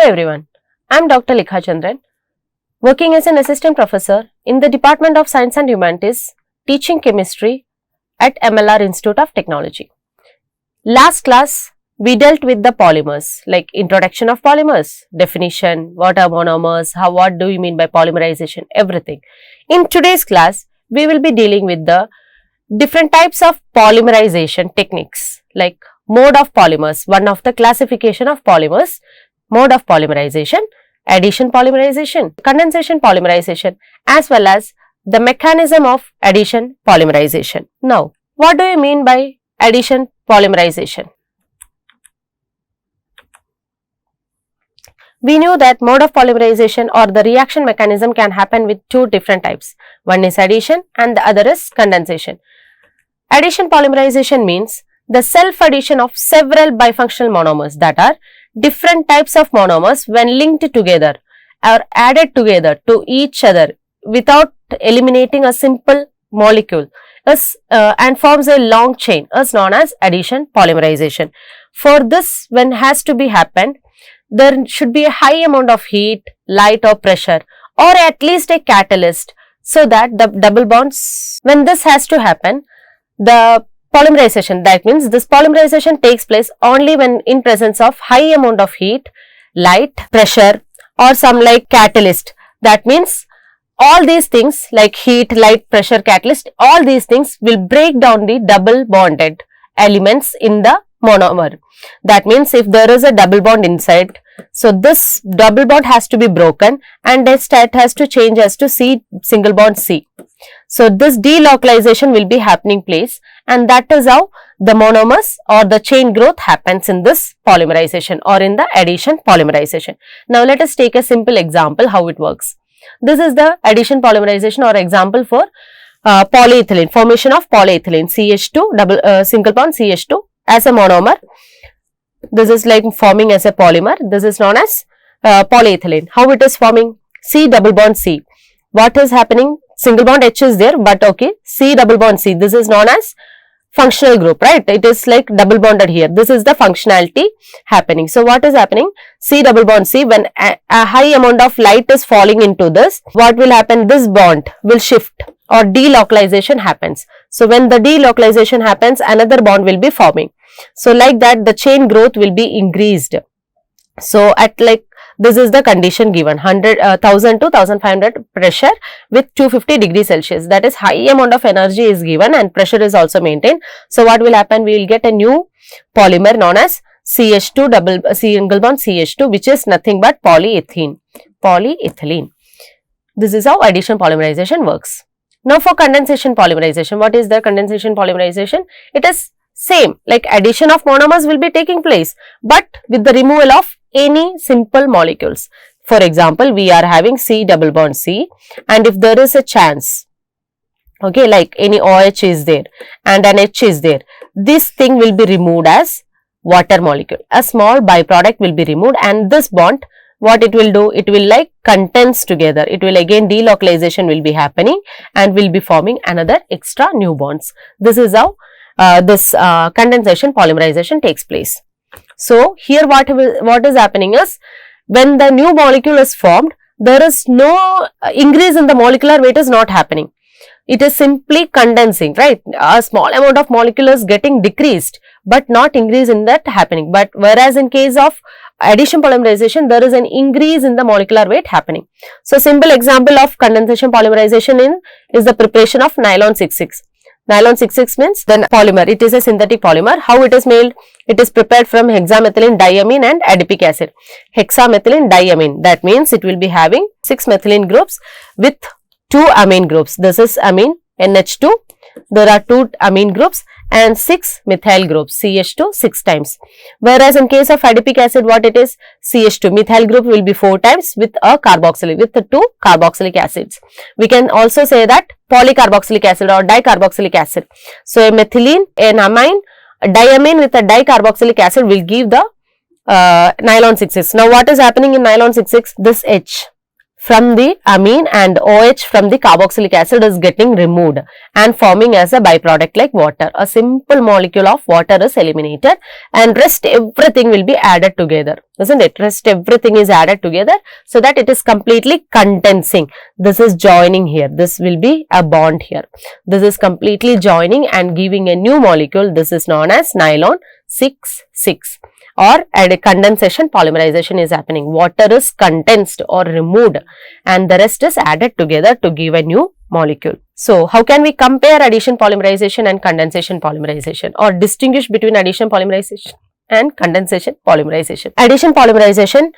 everyone, I am Dr. Likha Chandran, working as an assistant professor in the Department of Science and Humanities, teaching chemistry at MLR Institute of Technology. Last class, we dealt with the polymers, like introduction of polymers, definition, what are monomers, what do you mean by polymerization, everything. In today's class, we will be dealing with the different types of polymerization techniques, like mode of polymers, one of the classification of polymers, mode of polymerization, addition polymerization, condensation polymerization, as well as the mechanism of addition polymerization. Now, what do you mean by addition polymerization? We knew that mode of polymerization or the reaction mechanism can happen with two different types. One is addition and the other is condensation. Addition polymerization means the self-addition of several bifunctional monomers, that are different types of monomers when linked together or added together to each other without eliminating a simple molecule and forms a long chain is known as addition polymerization. For this, when has to be happened, there should be a high amount of heat, light or pressure, or at least a catalyst, so that the double bonds, when this has to happen, the polymerization, that means this polymerization takes place only when in presence of high amount of heat, light, pressure or some like catalyst. That means all these things like heat, light, pressure, catalyst, all these things will break down the double bonded elements in the monomer. That means if there is a double bond inside, so this double bond has to be broken and its state has to change as to C, single bond C. So this delocalization will be happening place, and that is how the monomers or the chain growth happens in this polymerization or in the addition polymerization. Now let us take a simple example how it works. This is the addition polymerization or example for polyethylene, formation of polyethylene, CH2 single bond CH2 as a monomer. This is like forming as a polymer. This is known as polyethylene. How it is forming? C double bond C. What is happening? Single bond H is there, but okay, C double bond C. This is known as functional group, right? It is like double bonded here. This is the functionality happening. So what is happening? C double bond C, when a high amount of light is falling into this, what will happen? This bond will shift or delocalization happens. So when the delocalization happens, another bond will be forming. So like that, the chain growth will be increased. So at like, this is the condition given, 1000 to 1500 pressure with 250 degrees Celsius. That is, high amount of energy is given and pressure is also maintained. So what will happen? We will get a new polymer known as CH2 single bond CH2, which is nothing but polyethylene. This is how addition polymerization works. Now for condensation polymerization, what is the condensation polymerization? It is same, like addition of monomers will be taking place, but with the removal of any simple molecules. For example, we are having C double bond C, and if there is a chance, okay, like any OH is there and an H is there, this thing will be removed as water molecule. A small byproduct will be removed, and this bond, what it will do, it will like condense together. It will again, delocalization will be happening and will be forming another extra new bonds. This is how this condensation polymerization takes place. So here what is happening is, when the new molecule is formed, there is no increase in the molecular weight is not happening. It is simply condensing, right? A small amount of molecule is getting decreased, but not increase in that happening. But whereas in case of addition polymerization, there is an increase in the molecular weight happening. So simple example of condensation polymerization is the preparation of nylon 66. Nylon 66 means then polymer. It is a synthetic polymer. How it is made? It is prepared from hexamethylene diamine and adipic acid. Hexamethylene diamine. That means it will be having 6 methylene groups with 2 amine groups. This is amine NH2. There are 2 amine groups and 6 methyl groups, CH2 6 times. Whereas in case of adipic acid, what it is? CH2 methyl group will be 4 times with a carboxylic, with the 2 carboxylic acids. We can also say that polycarboxylic acid or dicarboxylic acid. So a methylene, an amine, a diamine with a dicarboxylic acid will give the nylon 66. Now what is happening in nylon 66? This H from the amine and OH from the carboxylic acid is getting removed and forming as a byproduct like water. A simple molecule of water is eliminated and rest everything will be added together, isn't it? Rest everything is added together so that it is completely condensing. This is joining here. This will be a bond here. This is completely joining and giving a new molecule. This is known as nylon 6,6. Or at a condensation polymerization is happening. Water is condensed or removed and the rest is added together to give a new molecule. So, how can we compare addition polymerization and condensation polymerization, or distinguish between addition polymerization and condensation polymerization? Addition polymerization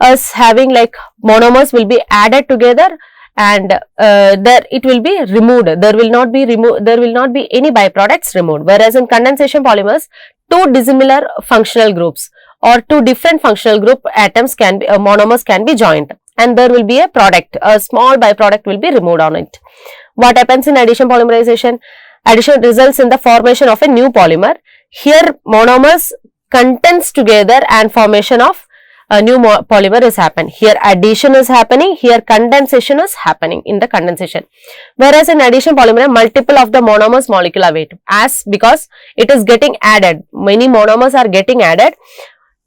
is having like monomers will be added together and there it will be removed. There will not be any byproducts removed. Whereas in condensation polymers, two dissimilar functional groups or two different functional group atoms can be monomers can be joined and there will be a product, a small byproduct will be removed on it. What happens in addition polymerization? Addition results in the formation of a new polymer. Here monomers condense together and formation of a new polymer is happening. Here addition is happening, here condensation is happening in the condensation. Whereas in addition polymer, multiple of the monomers molecular weight, as because it is getting added, many monomers are getting added,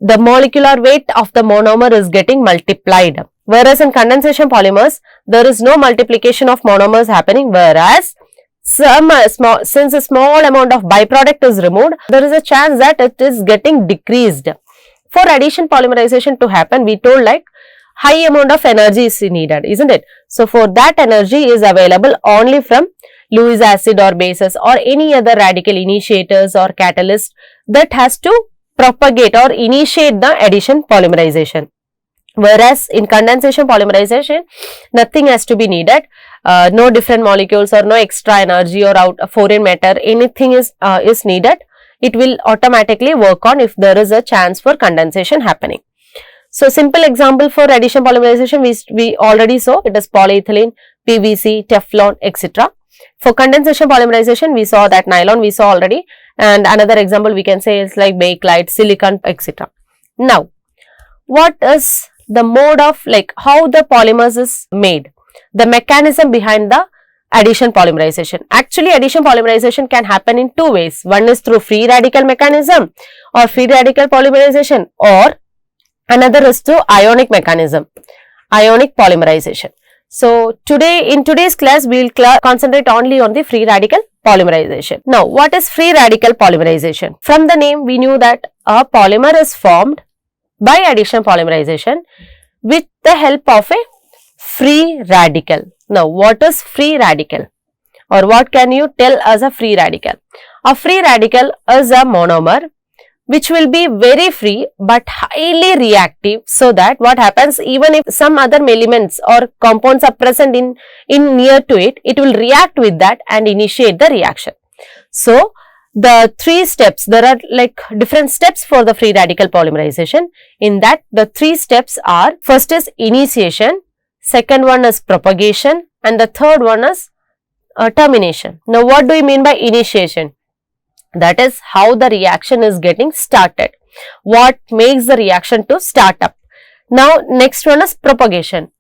the molecular weight of the monomer is getting multiplied. Whereas in condensation polymers, there is no multiplication of monomers happening, whereas since a small amount of byproduct is removed, there is a chance that it is getting decreased. For addition polymerization to happen, we told like high amount of energy is needed, isn't it? So, for that energy is available only from Lewis acid or bases or any other radical initiators or catalyst that has to propagate or initiate the addition polymerization. Whereas in condensation polymerization, nothing has to be needed, no different molecules or no extra energy or foreign matter, anything is needed. It will automatically work on if there is a chance for condensation happening. So, simple example for addition polymerization we already saw, it is polyethylene, PVC, Teflon, etc. For condensation polymerization, we saw that nylon we saw already, and another example we can say is like bakelite, silicon, etc. Now, what is the mode of like how the polymers is made? The mechanism behind the addition polymerization. Actually, addition polymerization can happen in two ways. One is through free radical mechanism or free radical polymerization, or another is through ionic mechanism, ionic polymerization. So, in today's class, we will concentrate only on the free radical polymerization. Now, what is free radical polymerization? From the name, we knew that a polymer is formed by addition polymerization with the help of a free radical. Now, what is free radical, or what can you tell as a free radical? A free radical is a monomer which will be very free but highly reactive, so that what happens, even if some other elements or compounds are present in near to it, it will react with that and initiate the reaction. So, the three steps, there are like different steps for the free radical polymerization. In that, the three steps are, first is initiation, second one is propagation, and the third one is termination. Now, what do you mean by initiation? That is how the reaction is getting started. What makes the reaction to start up? Now, next one is propagation.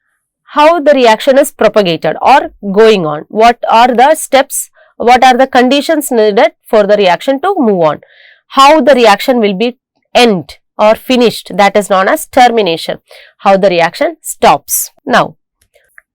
How the reaction is propagated or going on. What are the steps? What are the conditions needed for the reaction to move on? How the reaction will be end or finished, that is known as termination. How the reaction stops. Now,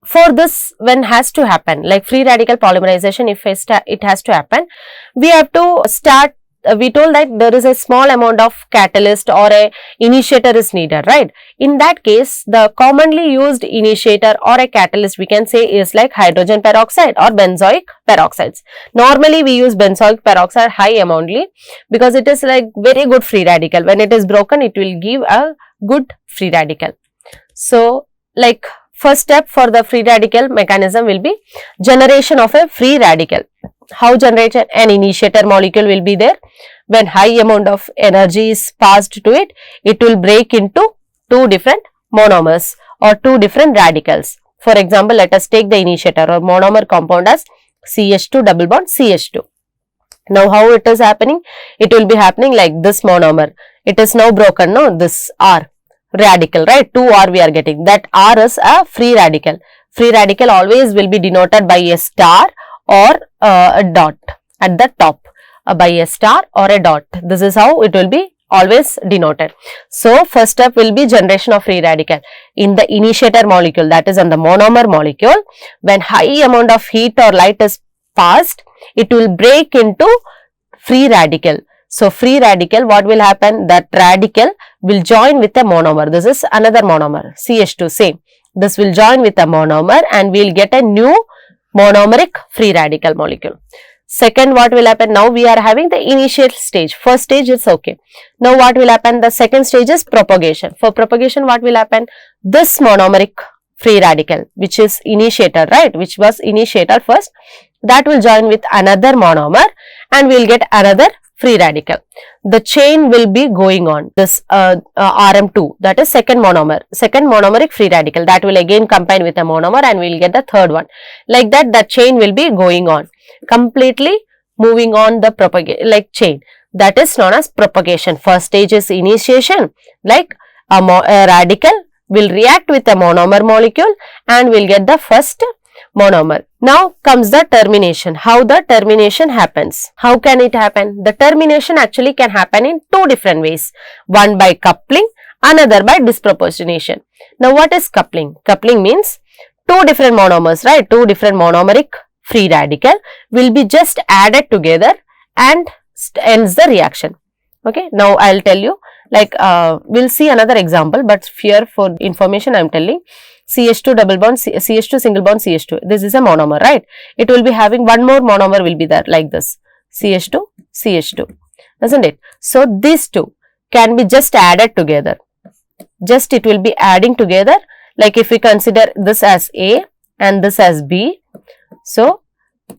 for this, when has to happen, like free radical polymerization, if it has to happen, we have to start, we told that there is a small amount of catalyst or a initiator is needed, right? In that case, the commonly used initiator or a catalyst we can say is like hydrogen peroxide or benzoic peroxides. Normally, we use benzoic peroxide high amountly because it is like very good free radical. When it is broken, it will give a good free radical. So, like first step for the free radical mechanism will be generation of a free radical. How generated? An initiator molecule will be there. When high amount of energy is passed to it, it will break into two different monomers or two different radicals. For example, let us take the initiator or monomer compound as CH2 double bond CH2. Now, how it is happening? It will be happening like this monomer. It is now broken, no? This R. radical, right? 2R we are getting. That R is a free radical. Free radical always will be denoted by a star or a dot at the top, by a star or a dot. This is how it will be always denoted. So, first step will be generation of free radical in the initiator molecule, that is on the monomer molecule. When high amount of heat or light is passed, it will break into free radical. So, free radical, what will happen? That radical will join with a monomer. This is another monomer, CH2, same. This will join with a monomer and we will get a new monomeric free radical molecule. Second, what will happen? Now we are having the initial stage. First stage is okay. Now what will happen? The second stage is propagation. For propagation, what will happen? This monomeric free radical, which is initiator, right? Which was initiator first, that will join with another monomer and we will get another free radical. The chain will be going on. This RM2, that is second monomeric free radical, that will again combine with a monomer and we will get the third one. Like that, the chain will be going on, completely moving on the chain. That is known as propagation. First stage is initiation, like a radical will react with a monomer molecule and we will get the first monomer. Now comes the termination. How the termination happens? How can it happen? The termination actually can happen in two different ways. One by coupling, another by disproportionation. Now what is coupling? Coupling means two different monomers, right? Two different monomeric free radical will be just added together and ends the reaction. Okay. Now I will tell you, like we will see another example, but here for information I am telling. CH2 double bond, CH2 single bond, CH2. This is a monomer, right? It will be having one more monomer will be there like this, CH2, CH2, isn't it? So, these two can be just added together. Just it will be adding together, like if we consider this as A and this as B. So,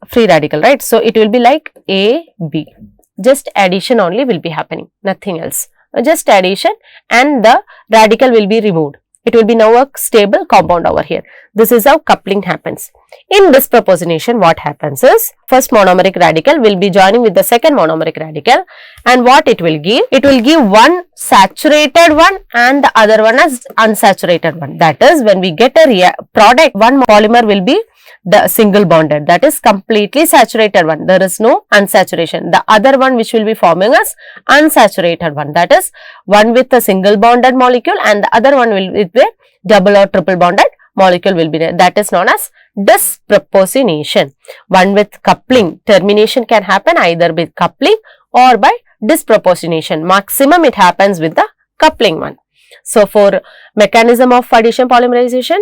free radical, right? So, it will be like A, B. Just addition only will be happening, nothing else. Just addition and the radical will be removed. It will be now a stable compound over here. This is how coupling happens. In disproportionation, what happens is, first monomeric radical will be joining with the second monomeric radical, and what it will give? It will give one saturated one and the other one as unsaturated one. That is, when we get a product, one polymer will be the single bonded, that is completely saturated one, there is no unsaturation. The other one which will be forming as unsaturated one, that is one with a single bonded molecule and the other one will with the double or triple bonded molecule will be there. That is known as disproportionation. One with coupling, termination can happen either with coupling or by disproportionation. Maximum it happens with the coupling one. So, for mechanism of addition polymerization,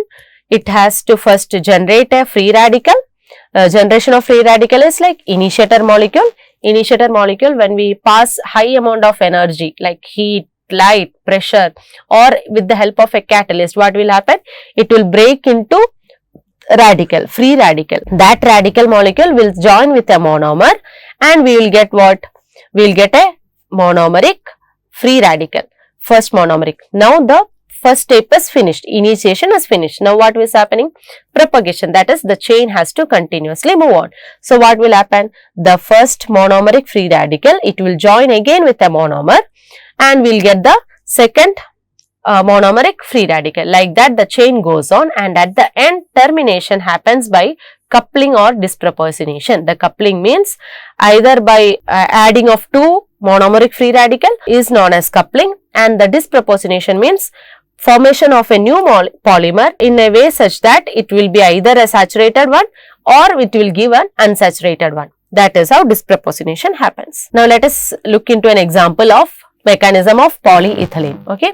it has to first generate a free radical. Generation of free radical is like initiator molecule. Initiator molecule, when we pass high amount of energy like heat, light, pressure, or with the help of a catalyst, what will happen? It will break into radical, free radical. That radical molecule will join with a monomer and we will get what? We will get a monomeric free radical. First monomeric. Now the first step is finished, initiation is finished. Now what is happening? Propagation, that is the chain has to continuously move on. So what will happen? The first monomeric free radical, it will join again with a monomer and we will get the second monomeric free radical. Like that the chain goes on and at the end termination happens by coupling or disproportionation. The coupling means either by adding of two monomeric free radical is known as coupling, and the disproportionation means formation of a new polymer in a way such that it will be either a saturated one or it will give an unsaturated one. That is how disproportionation happens. Now let us look into an example of mechanism of polyethylene. Okay.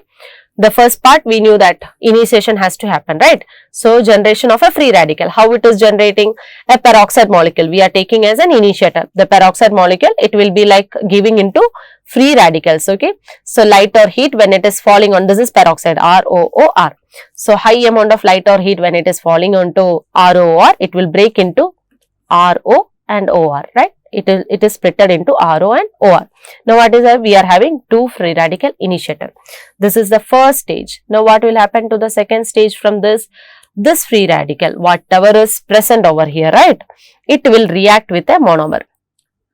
The first part we knew that initiation has to happen, right? So generation of a free radical. How it is generating? A peroxide molecule we are taking as an initiator. The peroxide molecule, it will be like giving into free radicals. Okay. So light or heat when it is falling on, this is peroxide, ROOR. So high amount of light or heat when it is falling onto ROR, it will break into RO and OR, right? It is splitted into RO and OR. Now what is that? We are having two free radical initiator. This is the first stage. Now what will happen to the second stage from this free radical, whatever is present over here, right? It will react with a monomer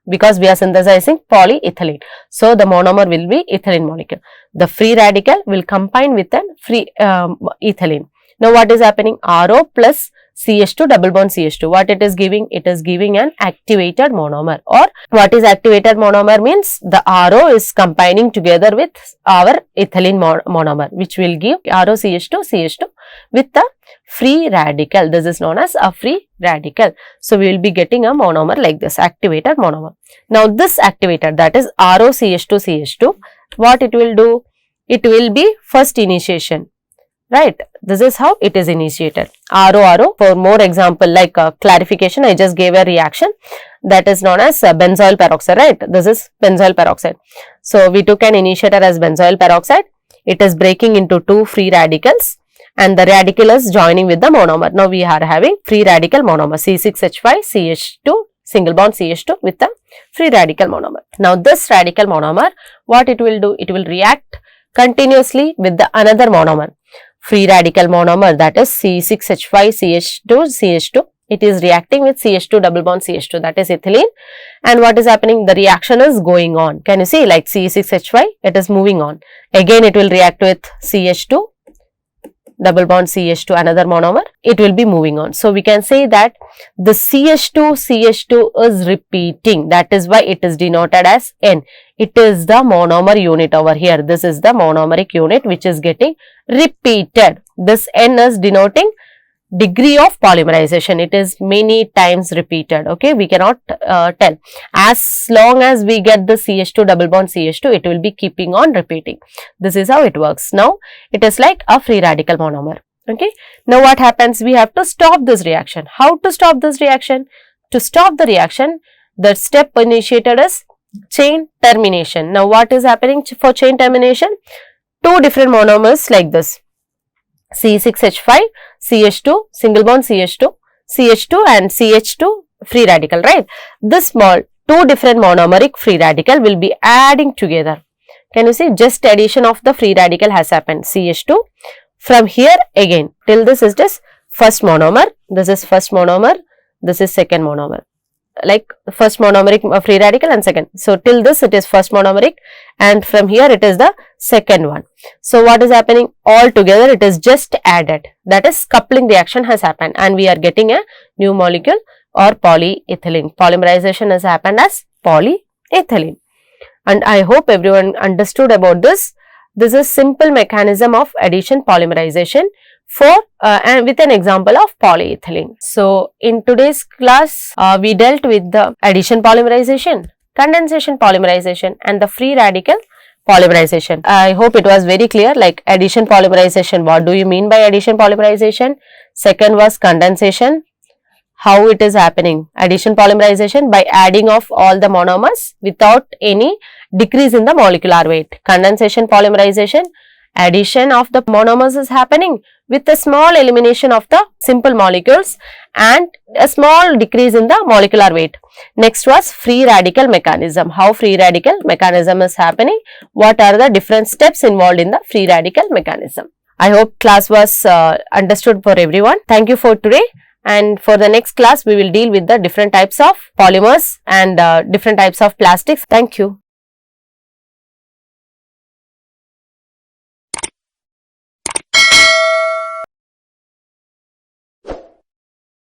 because we are synthesizing polyethylene. So the monomer will be ethylene molecule. The free radical will combine with a free ethylene. Now what is happening? RO plus CH2 double bond CH2. What it is giving? It is giving an activated monomer. Or what is activated monomer means? The RO is combining together with our ethylene monomer, which will give ROCH2 with the free radical. This is known as a free radical. So we will be getting a monomer like this, activated monomer. Now this activated, that is ROCH2, what it will do? It will be first initiation. Right, this is how it is initiated. RO. For more example, like clarification, I just gave a reaction that is known as benzoyl peroxide, right? This is benzoyl peroxide. So we took an initiator as benzoyl peroxide. It is breaking into two free radicals and the radical is joining with the monomer. Now we are having free radical monomer C6H5CH2 single bond CH2 with the free radical monomer. Now this radical monomer, what it will do? It will react continuously with the another monomer. Free radical monomer, that is C6H5CH2. It is reacting with CH2 double bond CH2, that is ethylene. And what is happening? The reaction is going on. Can you see, like C6H5, it is moving on. Again it will react with CH2 double bond CH2, another monomer. It will be moving on. So we can say that the CH2 is repeating. That is why it is denoted as N. It is the monomer unit over here. This is the monomeric unit which is getting repeated. This N is denoting degree of polymerization. It is many times repeated. Okay, we cannot tell. As long as we get the CH2 double bond CH2, it will be keeping on repeating. This is how it works. Now it is like a free radical monomer. Okay, now what happens? We have to stop this reaction. How to stop this reaction? To stop the reaction, the step initiated is chain termination. Now what is happening for chain termination? Two different monomers like this, C6H5 CH2 single bond CH2 and CH2 free radical, right? This small two different monomeric free radical will be adding together. Can you see? Just addition of the free radical has happened. CH2 from here again till this is this first monomer. This is first monomer. This is second monomer. Like first monomeric free radical and second. So till this it is first monomeric and from here it is the second one. So what is happening? All together it is just added. That is coupling reaction has happened and we are getting a new molecule or polyethylene. Polymerization has happened as polyethylene. And I hope everyone understood about this. This is simple mechanism of addition polymerization for and with an example of polyethylene. So in today's class, we dealt with the addition polymerization, condensation polymerization and the free radical polymerization. I hope it was very clear, like addition polymerization, what do you mean by addition polymerization? Second was condensation, how it is happening. Addition polymerization by adding of all the monomers without any decrease in the molecular weight. Condensation polymerization, addition of the monomers is happening with a small elimination of the simple molecules and a small decrease in the molecular weight. Next was free radical mechanism. How free radical mechanism is happening? What are the different steps involved in the free radical mechanism? I hope class was understood for everyone. Thank you for today. And for the next class, we will deal with the different types of polymers and different types of plastics. Thank you.